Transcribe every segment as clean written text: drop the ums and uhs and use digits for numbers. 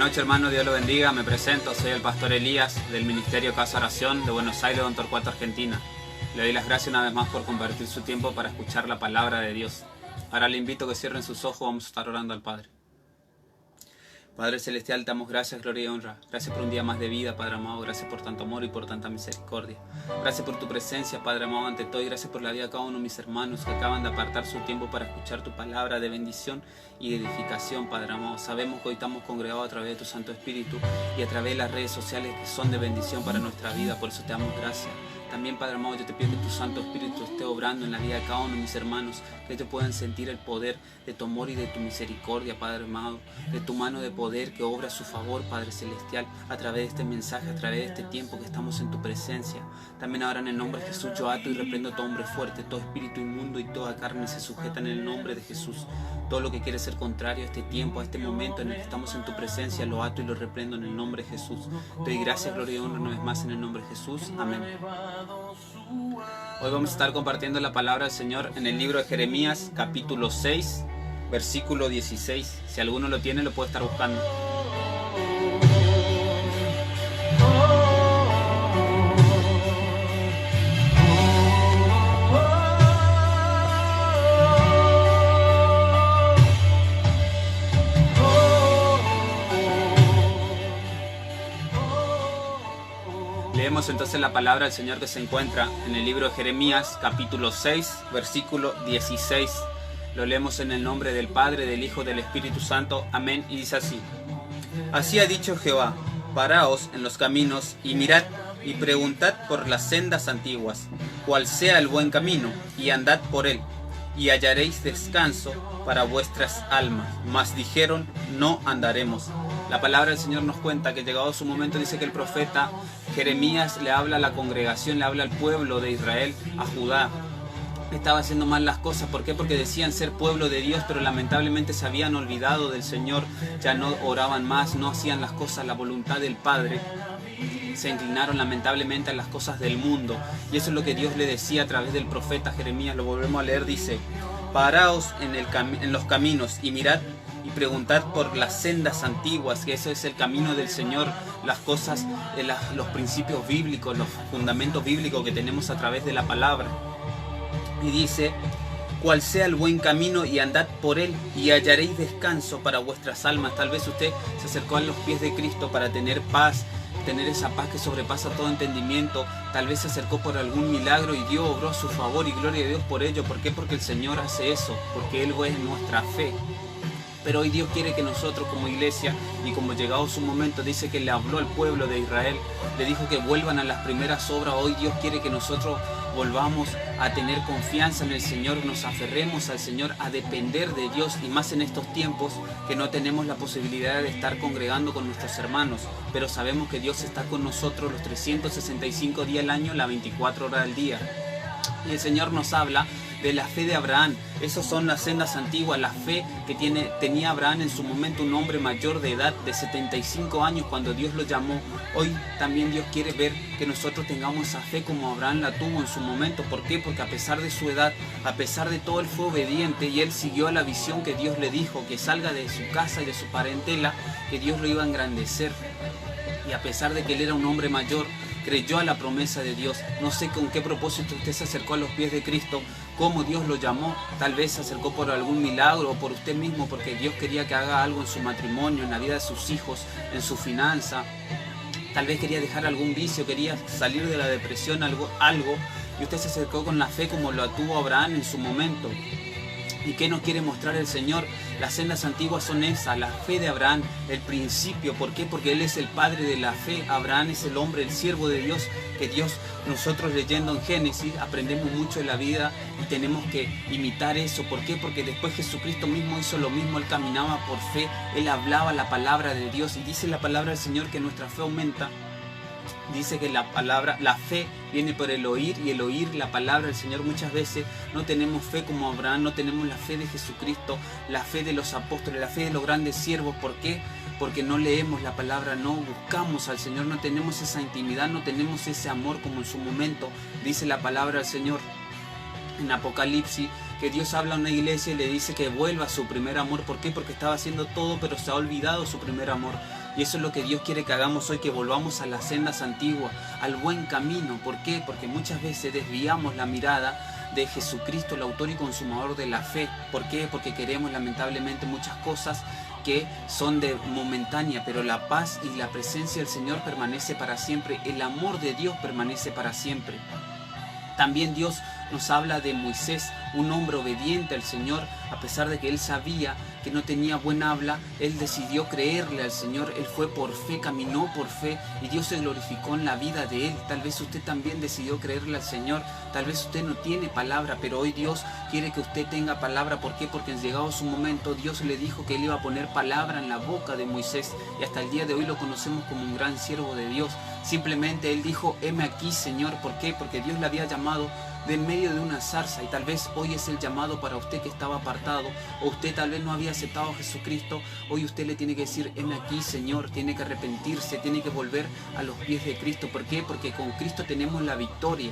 Buenas noches, hermano, Dios lo bendiga. Me presento, soy el pastor Elías del Ministerio Casa Oración de Buenos Aires, Don Torcuato, Argentina. Le doy las gracias una vez más por compartir su tiempo para escuchar la palabra de Dios. Ahora le invito a que cierren sus ojos, vamos a estar orando al Padre. Padre Celestial, te damos gracias, gloria y honra. Gracias por un día más de vida, Padre amado. Gracias por tanto amor y por tanta misericordia. Gracias por tu presencia, Padre amado, ante todo. Y gracias por la vida de cada uno de mis hermanos que acaban de apartar su tiempo para escuchar tu palabra de bendición y de edificación, Padre amado. Sabemos que hoy estamos congregados a través de tu Santo Espíritu y a través de las redes sociales que son de bendición para nuestra vida. Por eso te damos gracias. También, Padre amado, yo te pido que tu Santo Espíritu esté obrando en la vida de cada uno de mis hermanos, que ellos puedan sentir el poder de tu amor y de tu misericordia, Padre amado, de tu mano de poder que obra a su favor, Padre Celestial, a través de este mensaje, a través de este tiempo que estamos en tu presencia. También ahora en el nombre de Jesús yo ato y reprendo todo hombre fuerte, todo espíritu inmundo y toda carne se sujeta en el nombre de Jesús. Todo lo que quiere ser contrario a este tiempo, a este momento en el que estamos en tu presencia, lo ato y lo reprendo en el nombre de Jesús. Te doy gracias, gloria y honra una vez más en el nombre de Jesús. Amén. Hoy vamos a estar compartiendo la palabra del Señor en el libro de Jeremías, capítulo 6, versículo 16. Si alguno lo tiene, lo puede estar buscando. Leemos entonces la palabra del Señor que se encuentra en el libro de Jeremías, capítulo 6, versículo 16. Lo leemos en el nombre del Padre, del Hijo, del Espíritu Santo. Amén. Y dice así: Así ha dicho Jehová: paraos en los caminos y mirad y preguntad por las sendas antiguas, cuál sea el buen camino, y andad por él, y hallaréis descanso para vuestras almas. Mas dijeron: no andaremos. La palabra del Señor nos cuenta que llegado su momento, dice que el profeta Jeremías le habla a la congregación, le habla al pueblo de Israel, a Judá. Estaba haciendo mal las cosas. ¿Por qué? Porque decían ser pueblo de Dios, pero lamentablemente se habían olvidado del Señor, ya no oraban más, no hacían las cosas a la voluntad del Padre. Se inclinaron lamentablemente a las cosas del mundo. Y eso es lo que Dios le decía a través del profeta Jeremías. Lo volvemos a leer, dice: paraos en los caminos y mirad y preguntad por las sendas antiguas, que eso es el camino del Señor, las cosas, los principios bíblicos, los fundamentos bíblicos que tenemos a través de la palabra. Y dice: cuál sea el buen camino, y andad por él, y hallaréis descanso para vuestras almas. Tal vez usted se acercó a los pies de Cristo para tener paz, tener esa paz que sobrepasa todo entendimiento. Tal vez se acercó por algún milagro y Dios obró a su favor, y gloria a Dios por ello. ¿Por qué? Porque el Señor hace eso, porque Él es nuestra fe. Pero hoy Dios quiere que nosotros como iglesia, y como llegado su momento, dice que le habló al pueblo de Israel, le dijo que vuelvan a las primeras obras. Hoy Dios quiere que nosotros volvamos a tener confianza en el Señor, nos aferremos al Señor, a depender de Dios, y más en estos tiempos que no tenemos la posibilidad de estar congregando con nuestros hermanos, pero sabemos que Dios está con nosotros los 365 días al año, las 24 horas del día. Y el Señor nos habla de la fe de Abraham. Esas son las sendas antiguas, la fe que tenía Abraham en su momento, un hombre mayor de edad de 75 años cuando Dios lo llamó. Hoy también Dios quiere ver que nosotros tengamos esa fe como Abraham la tuvo en su momento. ¿Por qué? Porque a pesar de su edad, a pesar de todo, él fue obediente y él siguió a la visión que Dios le dijo, que salga de su casa y de su parentela, que Dios lo iba a engrandecer. Y a pesar de que él era un hombre mayor, creyó a la promesa de Dios. No sé con qué propósito usted se acercó a los pies de Cristo, cómo Dios lo llamó. Tal vez se acercó por algún milagro o por usted mismo, porque Dios quería que haga algo en su matrimonio, en la vida de sus hijos, en su finanza. Tal vez quería dejar algún vicio, quería salir de la depresión, algo, y usted se acercó con la fe como lo tuvo Abraham en su momento. ¿Y qué nos quiere mostrar el Señor? Las sendas antiguas son esas, la fe de Abraham, el principio. ¿Por qué? Porque Él es el padre de la fe. Abraham es el hombre, el siervo de Dios, que Dios, nosotros leyendo en Génesis, aprendemos mucho de la vida y tenemos que imitar eso. ¿Por qué? Porque después Jesucristo mismo hizo lo mismo. Él caminaba por fe, Él hablaba la palabra de Dios, y dice la palabra del Señor que nuestra fe aumenta. Dice que la fe viene por el oír, y el oír la palabra del Señor. Muchas veces no tenemos fe como Abraham, no tenemos la fe de Jesucristo, la fe de los apóstoles, la fe de los grandes siervos. ¿Por qué? Porque no leemos la palabra, no buscamos al Señor, no tenemos esa intimidad, no tenemos ese amor como en su momento dice la palabra del Señor en Apocalipsis, que Dios habla a una iglesia y le dice que vuelva a su primer amor. ¿Por qué? Porque estaba haciendo todo, pero se ha olvidado su primer amor. Y eso es lo que Dios quiere que hagamos hoy, que volvamos a las sendas antiguas, al buen camino. ¿Por qué? Porque muchas veces desviamos la mirada de Jesucristo, el autor y consumador de la fe. ¿Por qué? Porque queremos lamentablemente muchas cosas que son de momentánea, pero la paz y la presencia del Señor permanece para siempre. El amor de Dios permanece para siempre. También Dios nos habla de Moisés, un hombre obediente al Señor, a pesar de que él sabía que no tenía buen habla, él decidió creerle al Señor, él fue por fe, caminó por fe y Dios se glorificó en la vida de él. Tal vez usted también decidió creerle al Señor, tal vez usted no tiene palabra, pero hoy Dios quiere que usted tenga palabra. ¿Por qué? Porque llegado su momento Dios le dijo que él iba a poner palabra en la boca de Moisés y hasta el día de hoy lo conocemos como un gran siervo de Dios. Simplemente él dijo, heme aquí, Señor. ¿Por qué? Porque Dios le había llamado de en medio de una zarza, y tal vez hoy es el llamado para usted que estaba apartado, o usted tal vez no había aceptado a Jesucristo. Hoy usted le tiene que decir, heme aquí, Señor. Tiene que arrepentirse, tiene que volver a los pies de Cristo. ¿Por qué? Porque con Cristo tenemos la victoria.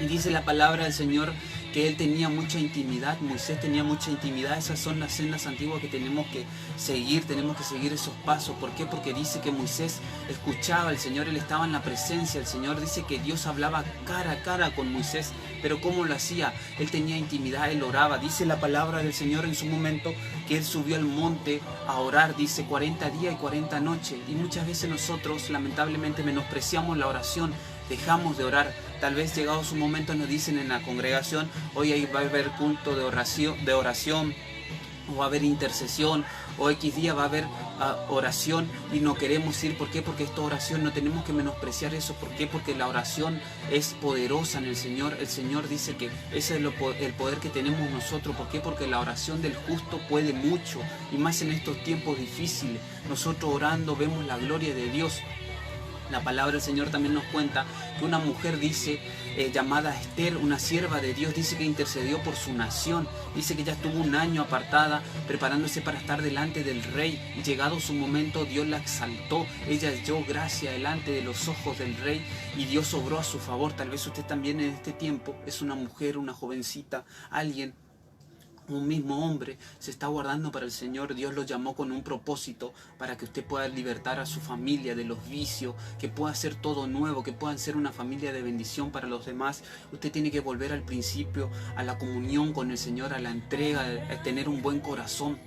Y dice la palabra del Señor que él tenía mucha intimidad, Moisés tenía mucha intimidad. Esas son las sendas antiguas que tenemos que seguir esos pasos. ¿Por qué? Porque dice que Moisés escuchaba al Señor, él estaba en la presencia del Señor. Dice que Dios hablaba cara a cara con Moisés, pero ¿cómo lo hacía? Él tenía intimidad, él oraba. Dice la palabra del Señor en su momento que él subió al monte a orar, dice 40 días y 40 noches. Y muchas veces nosotros lamentablemente menospreciamos la oración, dejamos de orar. Tal vez llegado su momento nos dicen en la congregación, hoy ahí va a haber culto de oración, o va a haber intercesión, o X día va a haber oración, y no queremos ir. ¿Por qué? Porque esta oración no tenemos que menospreciar eso. ¿Por qué? Porque la oración es poderosa en el Señor. El Señor dice que ese es el poder que tenemos nosotros. ¿Por qué? Porque la oración del justo puede mucho, y más en estos tiempos difíciles. Nosotros orando vemos la gloria de Dios. La palabra del Señor también nos cuenta que una mujer, dice, llamada Esther, una sierva de Dios, dice que intercedió por su nación. Dice que ella estuvo un año apartada, preparándose para estar delante del rey. Y llegado su momento, Dios la exaltó. Ella halló gracia delante de los ojos del rey y Dios obró a su favor. Tal vez usted también en este tiempo es una mujer, una jovencita, alguien, un mismo hombre, se está guardando para el Señor. Dios lo llamó con un propósito para que usted pueda libertar a su familia de los vicios, que pueda hacer todo nuevo, que puedan ser una familia de bendición para los demás. Usted tiene que volver al principio, a la comunión con el Señor, a la entrega, a tener un buen corazón.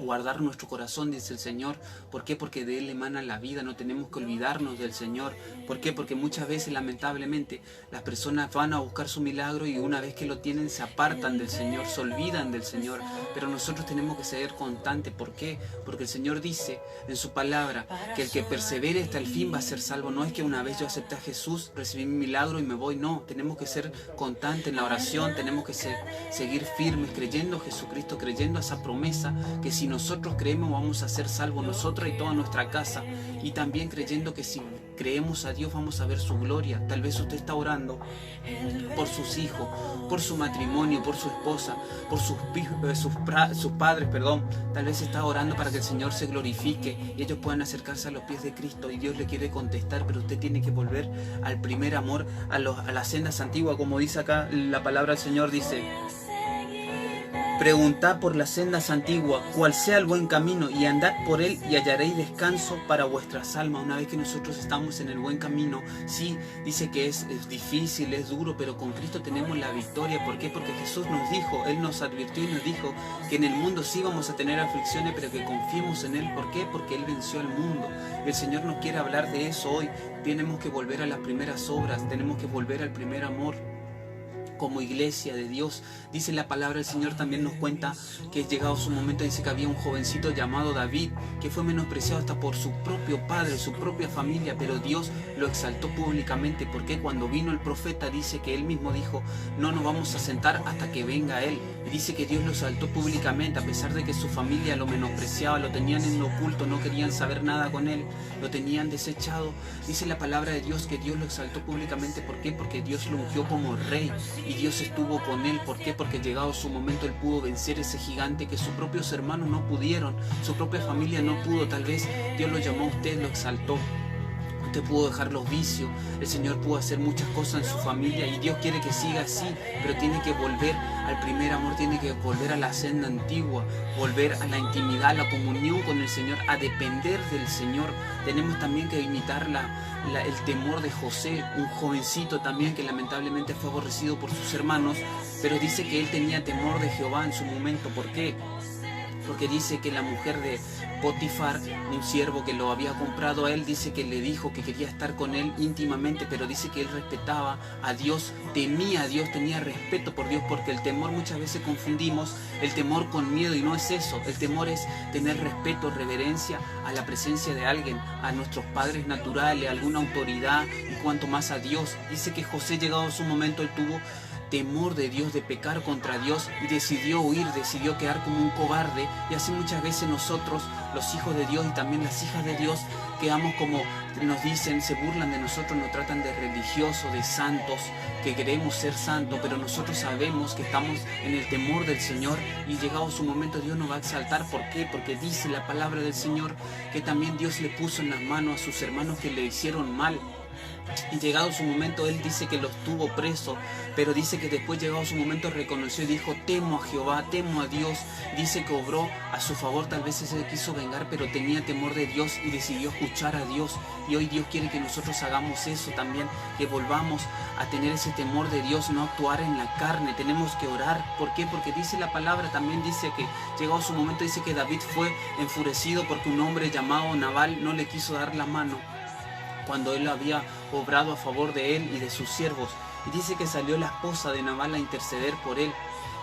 Guardar nuestro corazón, dice el Señor. ¿Por qué? Porque de Él emana la vida. No tenemos que olvidarnos del Señor. ¿Por qué? Porque muchas veces, lamentablemente, las personas van a buscar su milagro y una vez que lo tienen se apartan del Señor, se olvidan del Señor. Pero nosotros tenemos que ser constantes. ¿Por qué? Porque el Señor dice en su palabra que el que persevere hasta el fin va a ser salvo. No es que una vez yo acepté a Jesús, recibí mi milagro y me voy. No, tenemos que ser constantes en la oración. Tenemos que seguir firmes, creyendo a Jesucristo, creyendo a esa promesa que si nosotros creemos vamos a ser salvos, nosotros y toda nuestra casa. Y también creyendo que si creemos a Dios vamos a ver su gloria. Tal vez usted está orando por sus hijos, por su matrimonio, por su esposa, por sus padres, Tal vez está orando para que el Señor se glorifique y ellos puedan acercarse a los pies de Cristo, y Dios le quiere contestar, pero usted tiene que volver al primer amor, a las sendas antiguas. Como dice acá la palabra del Señor, dice: preguntad por las sendas antiguas, cuál sea el buen camino, y andad por él y hallaréis descanso para vuestras almas. Una vez que nosotros estamos en el buen camino, sí, dice que es difícil, es duro, pero con Cristo tenemos la victoria. ¿Por qué? Porque Jesús nos dijo, Él nos advirtió y nos dijo que en el mundo sí vamos a tener aflicciones, pero que confiemos en Él. ¿Por qué? Porque Él venció al mundo. El Señor nos quiere hablar de eso hoy. Tenemos que volver a las primeras obras, tenemos que volver al primer amor. Como iglesia de Dios, dice la palabra del Señor, también nos cuenta que llegado su momento, dice que había un jovencito llamado David, que fue menospreciado hasta por su propio padre, su propia familia, pero Dios lo exaltó públicamente. Porque cuando vino el profeta, dice que él mismo dijo: no nos vamos a sentar hasta que venga él. Y dice que Dios lo exaltó públicamente, a pesar de que su familia lo menospreciaba, lo tenían en lo oculto, no querían saber nada con él, lo tenían desechado. Dice la palabra de Dios que Dios lo exaltó públicamente. ¿Por qué? Porque Dios lo ungió como rey y Dios estuvo con él. ¿Por qué? Porque llegado su momento él pudo vencer ese gigante que sus propios hermanos no pudieron, su propia familia no pudo. Tal vez Dios lo llamó a usted, lo exaltó. Usted pudo dejar los vicios, el Señor pudo hacer muchas cosas en su familia y Dios quiere que siga así, pero tiene que volver al primer amor, tiene que volver a la senda antigua, volver a la intimidad, a la comunión con el Señor, a depender del Señor. Tenemos también que imitar el temor de José, un jovencito también que lamentablemente fue aborrecido por sus hermanos, pero dice que él tenía temor de Jehová en su momento. ¿Por qué? Porque dice que la mujer de Potifar, un siervo que lo había comprado a él, dice que le dijo que quería estar con él íntimamente, pero dice que él respetaba a Dios, temía a Dios, tenía respeto por Dios, porque el temor muchas veces confundimos el temor con miedo y no es eso. El temor es tener respeto, reverencia a la presencia de alguien, a nuestros padres naturales, a alguna autoridad y cuanto más a Dios. Dice que José, llegado a su momento, él tuvo temor de Dios, de pecar contra Dios y decidió huir, decidió quedar como un cobarde. Y así muchas veces nosotros, los hijos de Dios y también las hijas de Dios, quedamos como nos dicen, se burlan de nosotros, nos tratan de religiosos, de santos, que queremos ser santos, pero nosotros sabemos que estamos en el temor del Señor y llegado su momento Dios nos va a exaltar. ¿Por qué? Porque dice la palabra del Señor que también Dios le puso en las manos a sus hermanos que le hicieron mal. Y llegado su momento, él dice que los tuvo preso, pero dice que después, llegado su momento, reconoció y dijo: temo a Jehová, temo a Dios. Dice que obró a su favor, tal vez se quiso vengar, pero tenía temor de Dios y decidió escuchar a Dios. Y hoy Dios quiere que nosotros hagamos eso también, que volvamos a tener ese temor de Dios, no actuar en la carne. Tenemos que orar. ¿Por qué? Porque dice la palabra, también dice que llegado su momento, dice que David fue enfurecido porque un hombre llamado Nabal no le quiso dar la mano cuando él había obrado a favor de él y de sus siervos. Y dice que salió la esposa de Nabal a interceder por él.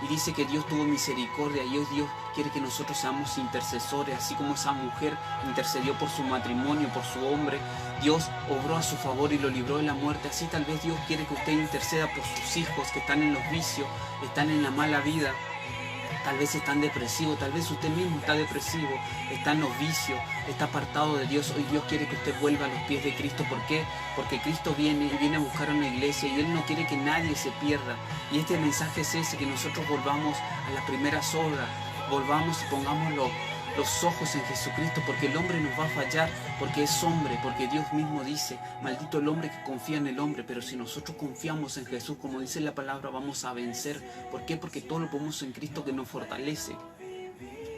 Y dice que Dios tuvo misericordia y hoy Dios quiere que nosotros seamos intercesores, así como esa mujer intercedió por su matrimonio, por su hombre. Dios obró a su favor y lo libró de la muerte. Así tal vez Dios quiere que usted interceda por sus hijos que están en los vicios, están en la mala vida. Tal vez están depresivos, tal vez usted mismo está depresivo, está en los vicios, está apartado de Dios. Hoy Dios quiere que usted vuelva a los pies de Cristo. ¿Por qué? Porque Cristo viene y viene a buscar una iglesia y Él no quiere que nadie se pierda. Y este mensaje es ese, que nosotros volvamos a las primeras obras, volvamos y pongamos los ojos en Jesucristo, porque el hombre nos va a fallar, porque es hombre, porque Dios mismo dice: maldito el hombre que confía en el hombre. Pero si nosotros confiamos en Jesús, como dice la palabra, vamos a vencer. ¿Por qué? Porque todo lo podemos en Cristo que nos fortalece.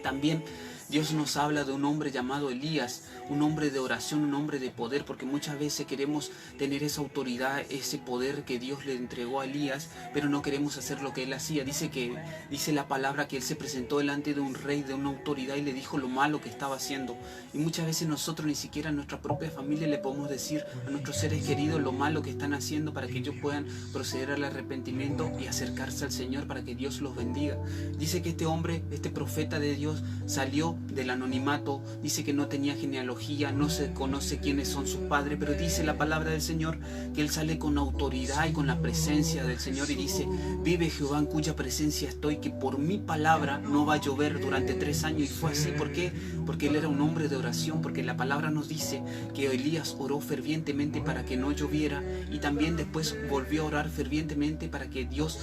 También Dios nos habla de un hombre llamado Elías, un hombre de oración, un hombre de poder, porque muchas veces queremos tener esa autoridad, ese poder que Dios le entregó a Elías, pero no queremos hacer lo que él hacía. Dice la palabra que él se presentó delante de un rey, de una autoridad, y le dijo lo malo que estaba haciendo. Y muchas veces nosotros, ni siquiera a nuestra propia familia, le podemos decir a nuestros seres queridos lo malo que están haciendo, para que ellos puedan proceder al arrepentimiento y acercarse al Señor, para que Dios los bendiga. Dice que este hombre, este profeta de Dios, salió del anonimato. Dice que no tenía genealogía, no se conoce quiénes son sus padres, pero dice la palabra del Señor que él sale con autoridad y con la presencia del Señor y dice: vive Jehová en cuya presencia estoy, que por mi palabra no va a llover durante 3 años. Y fue así. ¿Por qué? Porque él era un hombre de oración, porque la palabra nos dice que Elías oró fervientemente para que no lloviera, y también después volvió a orar fervientemente para que Dios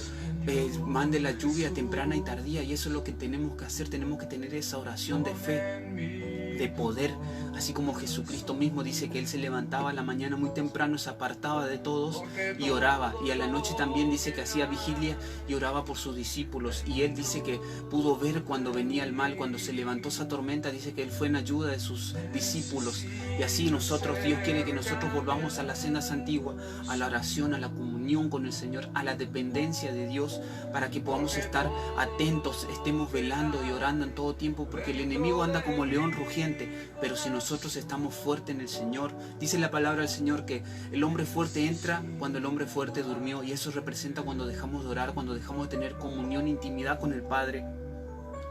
mande la lluvia temprana y tardía. Y eso es lo que tenemos que hacer. Tenemos que tener esa oración de fe, de poder, así como Jesucristo mismo dice que él se levantaba a la mañana muy temprano, se apartaba de todos y oraba, y a la noche también dice que hacía vigilia y oraba por sus discípulos. Y él dice que pudo ver cuando venía el mal, cuando se levantó esa tormenta, dice que él fue en ayuda de sus discípulos. Y así nosotros, Dios quiere que nosotros volvamos a las sendas antiguas, a la oración, a la comunión con el Señor, a la dependencia de Dios, para que podamos estar atentos, estemos velando y orando en todo tiempo, porque el enemigo anda como león rugiente, pero si nosotros estamos fuertes en el Señor, dice la palabra del Señor que el hombre fuerte entra cuando el hombre fuerte durmió, y eso representa cuando dejamos de orar, cuando dejamos de tener comunión, intimidad con el Padre.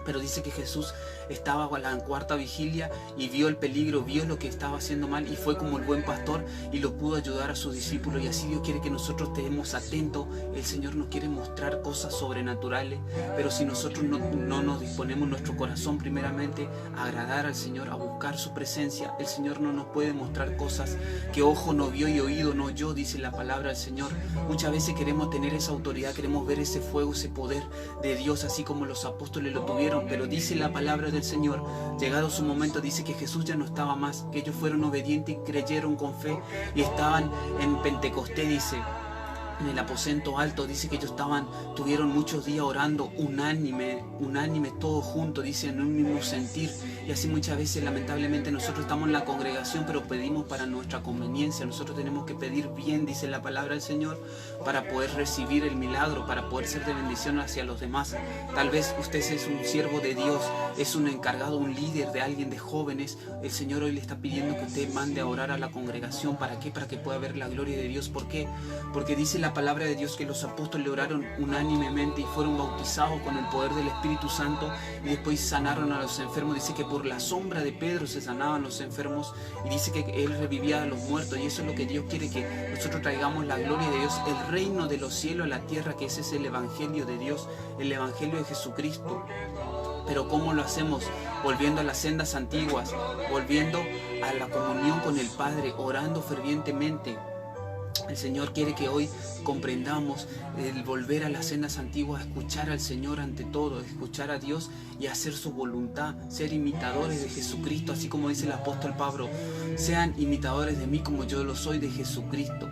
Pero dice que Jesús estaba a la 4ª vigilia y vio el peligro, vio lo que estaba haciendo mal, y fue como el buen pastor y lo pudo ayudar a sus discípulos. Y así Dios quiere que nosotros estemos atentos. El Señor nos quiere mostrar cosas sobrenaturales, pero si nosotros no nos disponemos nuestro corazón primeramente a agradar al Señor, a buscar su presencia, el Señor no nos puede mostrar cosas que ojo no vio y oído no oyó, dice la palabra del Señor. Muchas veces queremos tener esa autoridad, queremos ver ese fuego, ese poder de Dios, así como los apóstoles lo tuvieron creyeron, pero dice la palabra del Señor, llegado su momento, dice que Jesús ya no estaba más, que ellos fueron obedientes y creyeron con fe y estaban en Pentecostés, dice, en el aposento alto, dice que ellos tuvieron muchos días orando unánime, todos juntos, dice, en un mismo sentir. Y así muchas veces, lamentablemente, nosotros estamos en la congregación, pero pedimos para nuestra conveniencia. Nosotros tenemos que pedir bien, dice la palabra del Señor, para poder recibir el milagro, para poder ser de bendición hacia los demás. Tal vez usted es un siervo de Dios, es un encargado, un líder de alguien de jóvenes. El Señor hoy le está pidiendo que usted mande a orar a la congregación. ¿Para qué? Para que pueda ver la gloria de Dios. ¿Por qué? Porque dice la palabra de Dios que los apóstoles oraron unánimemente y fueron bautizados con el poder del Espíritu Santo y después sanaron a los enfermos. Dice que por la sombra de Pedro se sanaban los enfermos y dice que él revivía a los muertos, y eso es lo que Dios quiere, que nosotros traigamos la gloria de Dios, el reino de los cielos a la tierra, que ese es el evangelio de Dios, el evangelio de Jesucristo. Pero ¿cómo lo hacemos? Volviendo a las sendas antiguas, volviendo a la comunión con el Padre, orando fervientemente. El Señor quiere que hoy comprendamos el volver a las sendas antiguas, escuchar al Señor ante todo, escuchar a Dios y hacer su voluntad, ser imitadores de Jesucristo, así como dice el apóstol Pablo, sean imitadores de mí como yo lo soy de Jesucristo.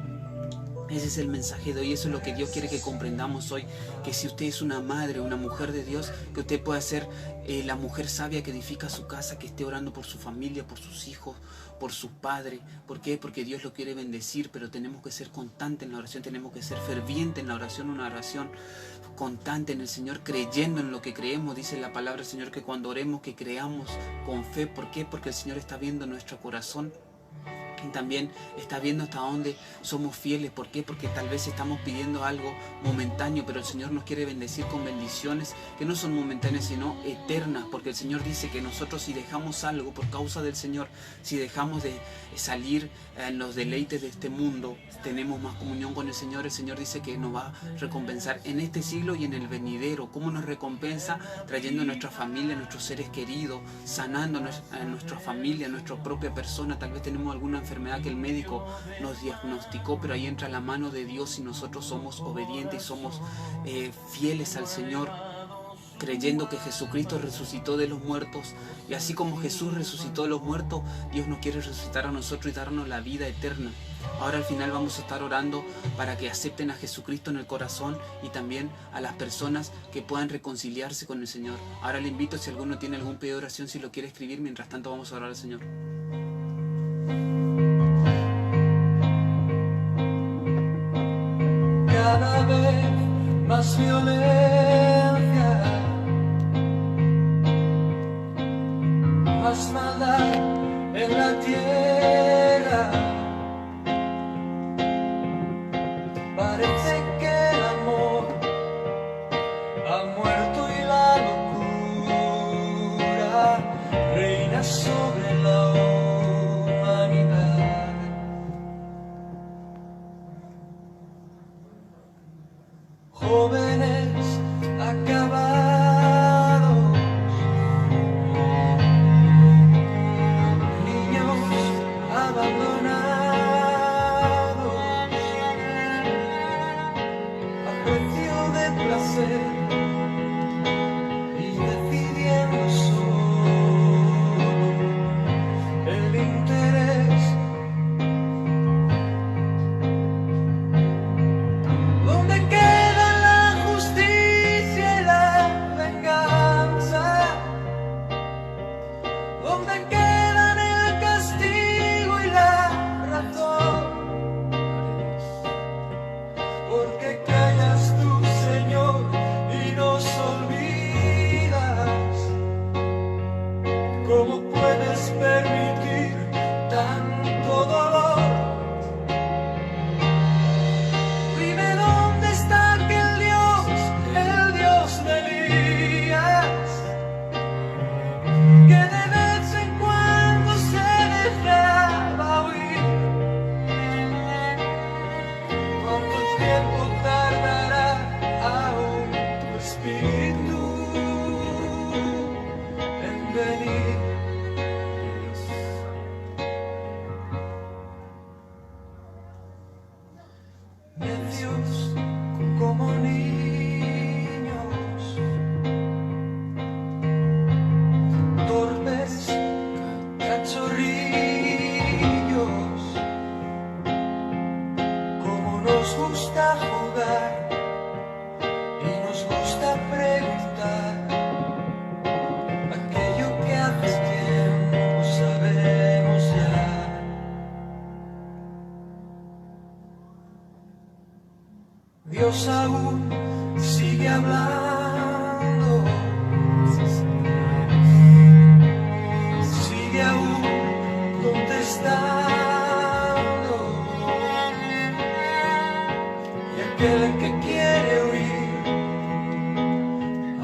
Ese es el mensaje de hoy, eso es lo que Dios quiere que comprendamos hoy, que si usted es una madre, una mujer de Dios, que usted pueda ser la mujer sabia que edifica su casa, que esté orando por su familia, por sus hijos, por su padre. ¿Por qué? Porque Dios lo quiere bendecir, pero tenemos que ser constantes en la oración, tenemos que ser fervientes en la oración, una oración constante en el Señor, creyendo en lo que creemos. Dice la palabra del Señor que cuando oremos, que creamos con fe. ¿Por qué? Porque el Señor está viendo nuestro corazón. Y también está viendo hasta dónde somos fieles. ¿Por qué? Porque tal vez estamos pidiendo algo momentáneo, pero el Señor nos quiere bendecir con bendiciones que no son momentáneas, sino eternas. Porque el Señor dice que nosotros, si dejamos algo por causa del Señor, si dejamos de salir en los deleites de este mundo, tenemos más comunión con el Señor dice que nos va a recompensar en este siglo y en el venidero. ¿Cómo nos recompensa? Trayendo a nuestra familia, a nuestros seres queridos, sanando a nuestra familia, a nuestra propia persona. Tal vez tenemos alguna enfermedad que el médico nos diagnosticó, pero ahí entra la mano de Dios y nosotros somos obedientes y somos fieles al Señor, creyendo que Jesucristo resucitó de los muertos. Y así como Jesús resucitó de los muertos, Dios nos quiere resucitar a nosotros y darnos la vida eterna. Ahora al final vamos a estar orando para que acepten a Jesucristo en el corazón y también a las personas que puedan reconciliarse con el Señor. Ahora le invito, si alguno tiene algún pedido de oración, si lo quiere escribir. Mientras tanto vamos a orar al Señor. Cada vez más violencia, más maldad en la tierra. Parece que el amor ha muerto y la locura reina sobre la humanidad. Jóvenes acabados, Dios aún sigue hablando, sigue aún contestando, y aquel que quiere oír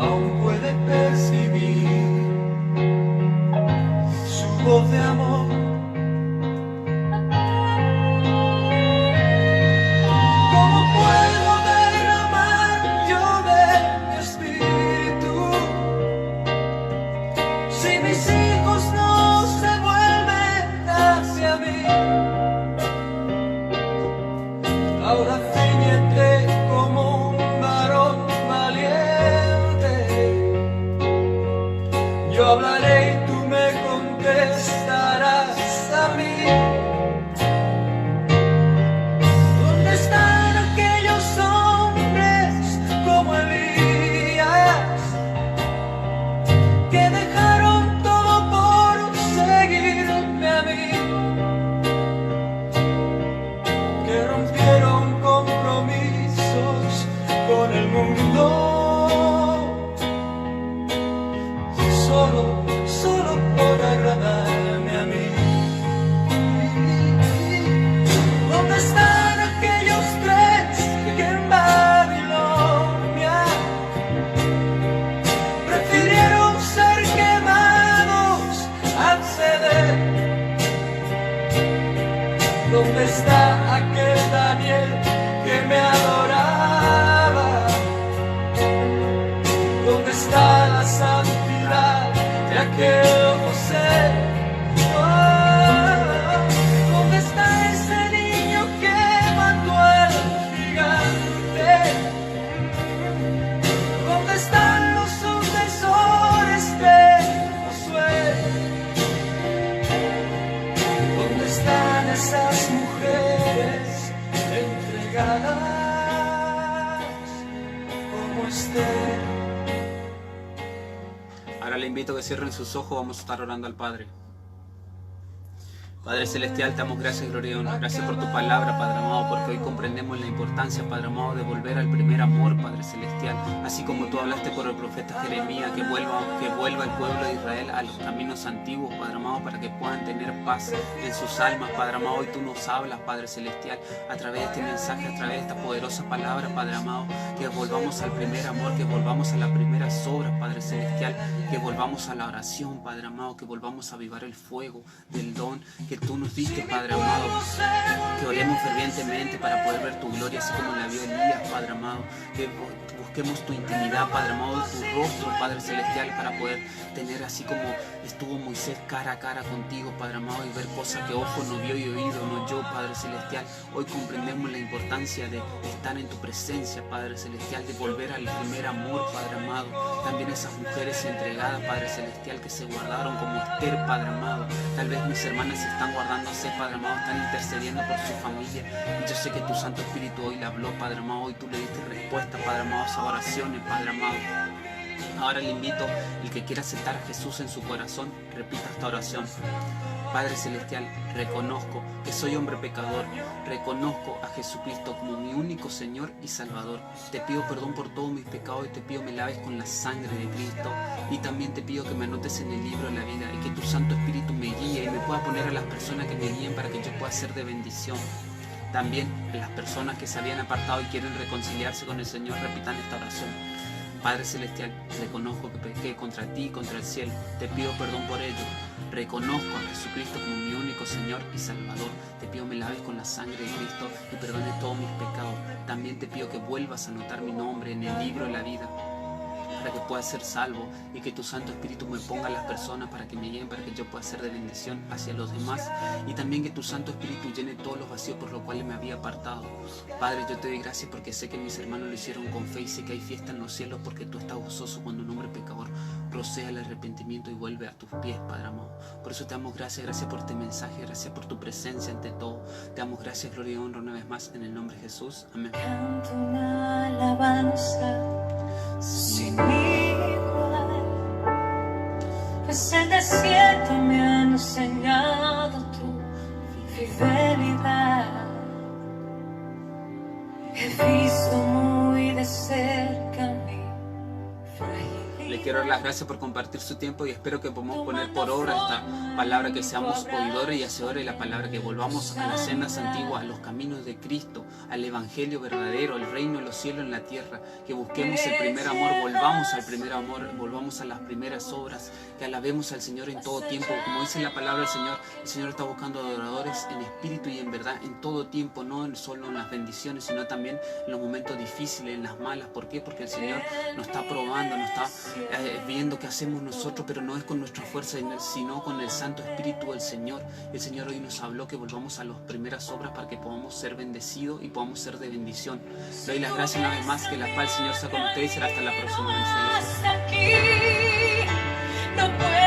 aún puede percibir su voz de amor. ¿Cómo puedo derramar yo de mi espíritu si mis hijos no se vuelven hacia mí? Ahora ciñete como un varón valiente, yo hablaré y tú me contestarás a mí. ¿Dónde están aquellos hombres como Elías que dejaron todo por seguirme a mí? Que rompieron compromisos con el mundo solo por agradarme a mí. ¿Dónde están aquellos tres que en Babilonia prefirieron ser quemados al ceder? ¿Dónde está aquel Daniel que me adoraba? ¿Dónde está la santidad de aquel José? ¿Dónde está ese niño que mató al gigante? ¿Dónde están los sucesores de Josué? ¿Dónde están esas mujeres entregadas como Esther? Ahora le invito a que cierren sus ojos, vamos a estar orando al Padre. Padre Celestial, te damos gracias, gloria y honra. Gracias por tu palabra, Padre amado, porque hoy comprendemos la importancia, Padre amado, de volver al primer amor, Padre Celestial. Así como tú hablaste por el profeta Jeremías, que vuelva el pueblo de Israel a los caminos antiguos, Padre amado, para que puedan tener paz en sus almas, Padre amado. Hoy tú nos hablas, Padre Celestial, a través de este mensaje, a través de esta poderosa palabra, Padre amado, que volvamos al primer amor, que volvamos a las primeras obras, Padre Celestial, que volvamos a la oración, Padre amado, que volvamos a avivar el fuego del don que tú nos diste, Padre amado, que oremos fervientemente para poder ver tu gloria, así como la vio Elías, Padre amado, que busquemos tu intimidad, Padre amado, tu rostro, Padre Celestial, para poder tener así como estuvo Moisés cara a cara contigo, Padre amado, y ver cosas que ojo no vio y oído no oyó, Padre Celestial. Hoy comprendemos la importancia de estar en tu presencia, Padre Celestial, de volver al primer amor, Padre amado. También esas mujeres entregadas, Padre Celestial, que se guardaron como Esther, Padre amado. Tal vez mis hermanas se están guardándose, Padre amado, están intercediendo por su familia. Y yo sé que tu Santo Espíritu hoy le habló, Padre amado, hoy tú le diste respuesta, Padre amado, a esas oraciones, Padre amado. Ahora le invito, el que quiera aceptar a Jesús en su corazón, repita esta oración. Padre Celestial, reconozco que soy hombre pecador, reconozco a Jesucristo como mi único Señor y Salvador. Te pido perdón por todos mis pecados y te pido me laves con la sangre de Cristo. Y también te pido que me anotes en el libro de la vida y que tu Santo Espíritu me guíe y me pueda poner a las personas que me guíen para que yo pueda ser de bendición. También a las personas que se habían apartado y quieren reconciliarse con el Señor, repitan esta oración. Padre Celestial, reconozco que pequé contra ti y contra el cielo. Te pido perdón por ello. Reconozco a Jesucristo como mi único Señor y Salvador. Te pido me laves con la sangre de Cristo y perdones todos mis pecados. También te pido que vuelvas a anotar mi nombre en el libro de la vida, para que pueda ser salvo y que tu Santo Espíritu me ponga a las personas para que me guíen, para que yo pueda ser de bendición hacia los demás, y también que tu Santo Espíritu llene todos los vacíos por los cuales me había apartado. Padre, yo te doy gracias porque sé que mis hermanos lo hicieron con fe y sé que hay fiesta en los cielos porque tú estás gozoso cuando un hombre pecador procede al arrepentimiento y vuelve a tus pies, Padre amado. Por eso te damos gracias por este mensaje, gracias por tu presencia ante todo. Te damos gracias, gloria y honra una vez más en el nombre de Jesús. Amén. Canto una alabanza sin igual, pues el desierto me ha enseñado tu fidelidad. He visto cerca a mí. Le quiero dar las gracias por compartir su tiempo y espero que podamos poner por obra esta palabra, que seamos oidores y hacedores de la palabra, que volvamos a las sendas antiguas, a los caminos de Cristo, al evangelio verdadero, al reino de los cielos en la tierra, que busquemos el primer amor, volvamos al primer amor, volvamos a las primeras obras, que alabemos al Señor en todo tiempo. Como dice la palabra del Señor, el Señor está buscando adoradores en espíritu y en verdad, en todo tiempo, no solo en las bendiciones, sino también en los momentos difíciles, en las malas. ¿Por qué? Porque el Señor nos está probando, nos está viendo qué hacemos nosotros, pero no es con nuestra fuerza, sino con el Santo Espíritu del Señor. El Señor hoy nos habló que volvamos a las primeras obras para que podamos ser bendecidos y podamos ser de bendición. Le doy las gracias una vez más, que la paz del Señor sea con ustedes y será hasta la próxima. Hasta aquí no puedo